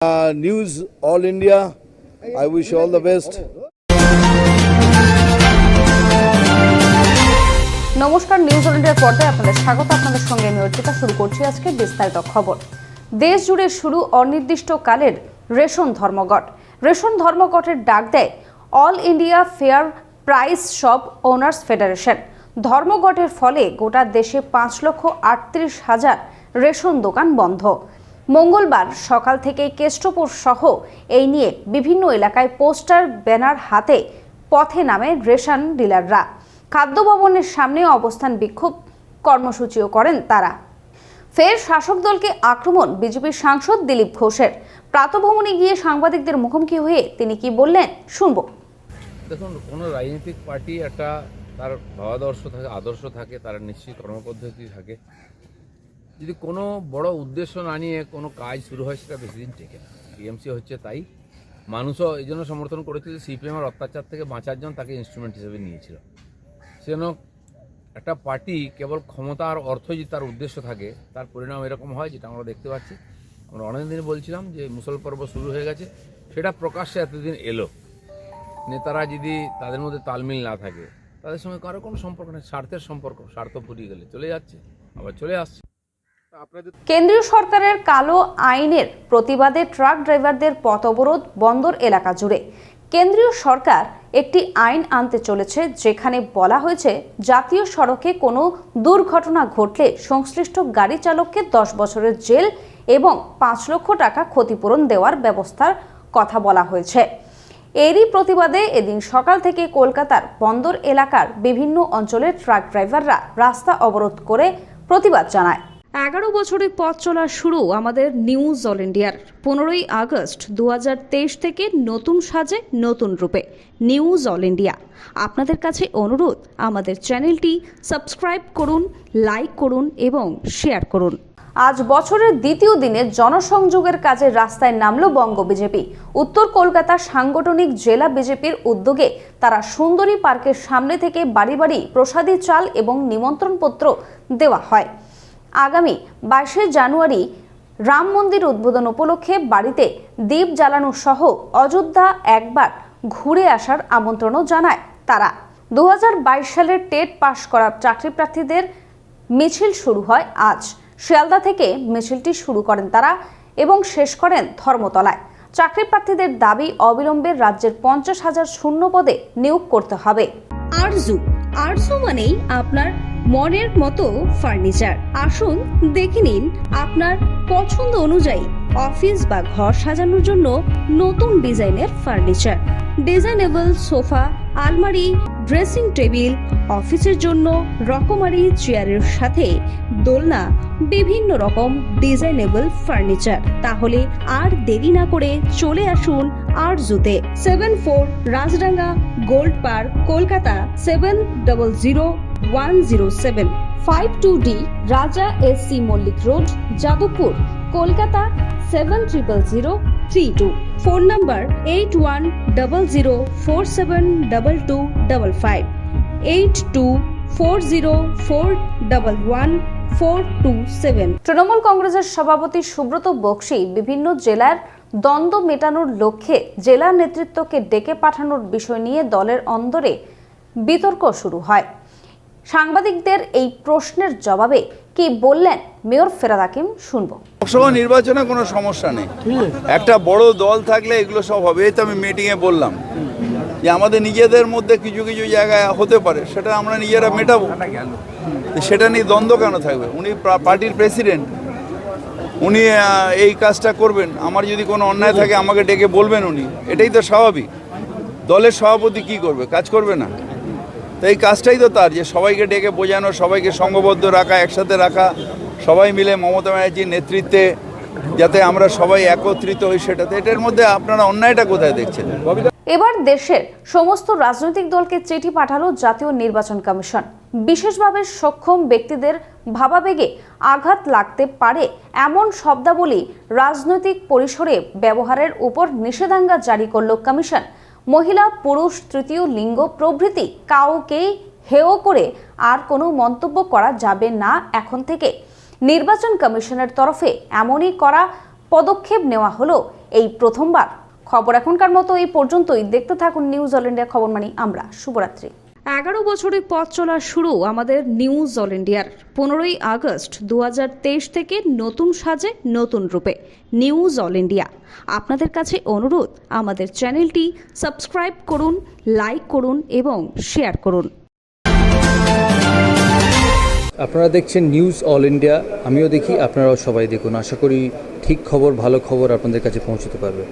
News All India. I wish you all the best. নমস্কার, news all ইন্ডিয়ার পর্দায় আপনাদের স্বাগত। আপনাদের সঙ্গে আমি অর্পিতা। শুরু করছি আজকে বিস্তারিত খবর। দেশ জুড়ে শুরু অনির্দিষ্টকালের রেশন ধর্মঘট। রেশন ধর্মঘটের ডাক দেয় all India fair price shop owners federation. ধর্মঘটের ফলে গোটা দেশে 5,38,000 রেশন দোকান বন্ধ। মঙ্গলবার সকাল থেকে কেষ্টপুর সহ এই নিয়ে বিভিন্ন এলাকায় পোস্টার ব্যানার হাতে পথে নামে রেশন ডিলাররা। খাদ্য ভবনের সামনে অবস্থান বিক্ষোভ কর্মসূচিও করেন তারা। ফের শাসক দলকে আক্রমণ বিজেপির সাংসদ দিলীপ ঘোষের। প্রাতঃভ্রমণে গিয়ে সাংবাদিকদের মুখোমুখি হয়ে তিনি কি বললেন শুনবো। দেখুন, কোনো রাজনৈতিক পার্টি একটা তার ভাবাদর্শ থাকে, আদর্শ থাকে, তার নিশ্চিত কর্মপদ্ধতি থাকে। যদি কোনো বড় উদ্দেশ্য না নিয়ে কোনো কাজ শুরু হয় সেটা বেশি দিন টেকে না। টিএমসি হচ্ছে তাই। মানুষও এই জন্য সমর্থন করেছিল, সিপিএমের অত্যাচার থেকে বাঁচার জন্য তাকে ইনস্ট্রুমেন্ট হিসেবে নিয়েছিল। সেজন্য একটা পার্টি কেবল ক্ষমতা আর অর্থ যদি তার উদ্দেশ্য থাকে, তার পরিণাম এরকম হয়, যেটা আমরা দেখতে পাচ্ছি। আমরা অনেকদিন বলছিলাম যে মুসল পর্ব শুরু হয়ে গেছে, সেটা প্রকাশ্যে এতদিন এলো। নেতারা যদি তাদের মধ্যে তালমিল না থাকে, তাদের সঙ্গে কারো কোনো সম্পর্ক নেই, স্বার্থের সম্পর্ক। স্বার্থ ফুরিয়ে গেলে চলে যাচ্ছে, আবার চলে আসছে। কেন্দ্রীয় সরকারের কালো আইনের প্রতিবাদে ট্রাক ড্রাইভারদের পথ অবরোধ বন্দর এলাকা জুড়ে। কেন্দ্রীয় সরকার একটি আইন আনতে চলেছে, যেখানে বলা হয়েছে জাতীয় সড়কে কোনো দুর্ঘটনা ঘটলে সংশ্লিষ্ট গাড়ি চালককে 10 বছরের জেল এবং 5 লক্ষ টাকা ক্ষতিপূরণ দেওয়ার ব্যবস্থার কথা বলা হয়েছে। এরই প্রতিবাদে এদিন সকাল থেকে কলকাতার বন্দর এলাকার বিভিন্ন অঞ্চলের ট্রাক ড্রাইভাররা রাস্তা অবরোধ করে প্রতিবাদ জানায়। 11 বছরের পথ চলা শুরু আমাদের নিউজ অল ইন্ডিয়ার। 15ই আগস্ট 2023 থেকে নতুন সাজে নতুন রূপে নিউজ অল ইন্ডিয়া। আপনাদের কাছে অনুরোধ, আমাদের চ্যানেলটি সাবস্ক্রাইব করুন, লাইক করুন এবং শেয়ার করুন। আজ বছরের দ্বিতীয় দিনে জনসংযোগের কাজে রাস্তায় নামল বঙ্গ বিজেপি। উত্তর কলকাতা সাংগঠনিক জেলা বিজেপির উদ্যোগে তারা সুন্দরী পার্কের সামনে থেকে বাড়ি বাড়ি প্রসাদী চাল এবং নিমন্ত্রণপত্র দেওয়া হয়। আগামী 22 জানুয়ারি রাম মন্দির উদ্বোধন উপলক্ষে বাড়িতে দীপ জ্বালানো সহ অযোধ্যা একবার ঘুরে আসার আমন্ত্রণও জানায় তারা। 2022 সালের টেট পাশ করা চাকরি প্রার্থীদের মিছিল শুরু হয় আজ। শিয়ালদা থেকে মিছিলটি শুরু করেন তারা এবং শেষ করেন ধর্মতলায়। চাকরি প্রার্থীদের দাবি অবিলম্বে রাজ্যের 50,000 শূন্য পদে নিয়োগ করতে হবে। আরজু মানেই আপনার মনের মতো ফার্নিচার। আসুন দেখে নিন আপনার পছন্দ অনুযায়ী অফিস বা ঘর সাজানোর জন্য নতুন ডিজাইনের ফার্নিচার। ডিজাইনেবল সোফা, আলমারি, ড্রেসিং টেবিল, অফিসের জন্য রকমারি চেয়ারের সাথে দোলনা, বিভিন্ন রকম ডিজাইনেবল ফার্নিচার। তাহলে আর দেরি না করে চলে আসুন আরজুতে। 74 Rajdanga gold park, Kolkata 700107। 52D Raja SC Mallick road, Jadavpur, Kolkata 700032। Phone number 8100472255, 8240411427। Trinamool কংগ্রেসের সভাপতি সুব্রত বক্সী বিভিন্ন জেলার দ্বন্দ্ব মেটানোর লক্ষ্যে জেলা নেতৃত্বকে ডেকে পাঠানোর বিষয় নিয়ে দলের অন্দরে বিতর্ক শুরু হয়। সাংবাদিকদের এই প্রশ্নের জবাবে কি বললেন মেয়র ফেরাদ হাকিম শুনবো। লোকসভা নির্বাচনে কোনো সমস্যা নেই, একটা বড় দল থাকলে এগুলো সব হবে। এই তো আমি মিটিংয়ে বললাম যে আমাদের নিজেদের মধ্যে কিছু কিছু জায়গায় হতে পারে, সেটা আমরা নিজেরা মেটাবো। সেটা নিয়ে দ্বন্দ্ব কেন থাকবে? উনি পার্টির প্রেসিডেন্ট, উনি এই কাজটা করবেন। আমার যদি কোনো অন্যায় থাকে আমাকে ডেকে বলবেন উনি, এটাই তো স্বাভাবিক। দলের সভাপতি কি করবে? কাজ করবে না? তো এই কাজটাই তো তার, যে সবাইকে ডেকে বোঝানো, সবাইকে সংঘবদ্ধ রাখা, একসাথে রাখা, সবাই মিলে মমতা ব্যানার্জির নেতৃত্বে যাতে আমরা সবাই একত্রিত হই। সেটাতে এটার মধ্যে আপনারা অন্যায়টা কোথায় দেখছেন? এবার দেশের সমস্ত রাজনৈতিক দলকে চিঠি পাঠালো জাতীয় নির্বাচন কমিশন। বিশেষভাবে সক্ষম ব্যক্তিদের ভাবাবেগে আঘাত লাগতে পারে এমন শব্দাবলী রাজনৈতিক পরিসরে ব্যবহারের উপর নিষেধাজ্ঞা জারি করল কমিশন। মহিলা, পুরুষ, তৃতীয় লিঙ্গ প্রভৃতি কাউকেই হেয় করে আর কোনো মন্তব্য করা যাবে না এখন থেকে। নির্বাচন কমিশনের তরফে এমনই করা পদক্ষেপ নেওয়া হলো এই প্রথমবার। খবর এখনকার মতো এই পর্যন্তই। দেখতে থাকুন নিউজ অল ইন্ডিয়া খবর মানি আমরা। শুভরাত্রি। 11 বছরের পথ চলা শুরু আমাদের নিউজ অল ইন্ডিয়ার। 15ই আগস্ট 2023 থেকে নতুন সাজে নতুন রূপে নিউজ অল ইন্ডিয়া। আপনাদের কাছে অনুরোধ, আমাদের চ্যানেলটি সাবস্ক্রাইব করুন, লাইক করুন এবং শেয়ার করুন। আপনারা দেখছেন নিউজ অল ইন্ডিয়া। আমিও দেখি, আপনারাও সবাই দেখুন। আশা করি ঠিক খবর, ভালো খবর আপনাদের কাছে পৌঁছতে পারবে।